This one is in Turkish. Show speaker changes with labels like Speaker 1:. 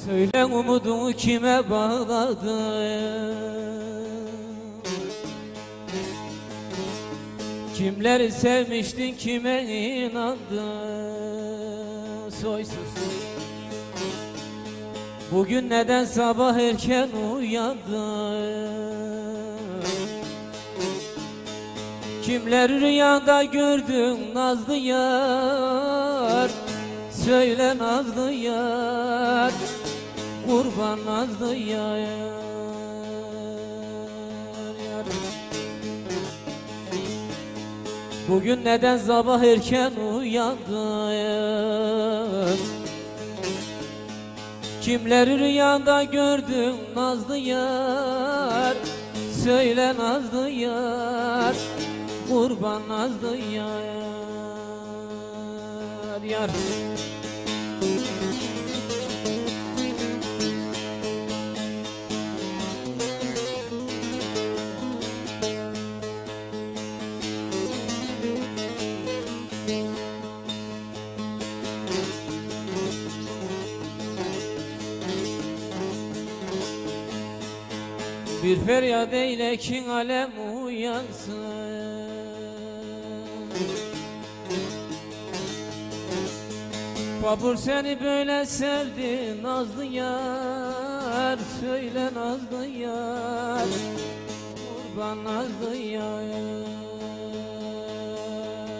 Speaker 1: Söyle umudunu kime bağladın? Kimleri sevmiştin, kime inandın? Soysuz. Bugün neden sabah erken uyandın? Kimleri rüyanda gördün nazlı yar? Söyle nazlı yar, kurban nazlı yar. Bugün neden sabah erken uyandın? Kimleri rüyanda gördün nazlı yar? Söyle nazlı yar, kurban nazlı yar. Yar. Bir feryat eyle ki alem uyansın. Babur seni böyle sevdi nazlı yar. Söyle nazlı yar, kurban nazlı yar.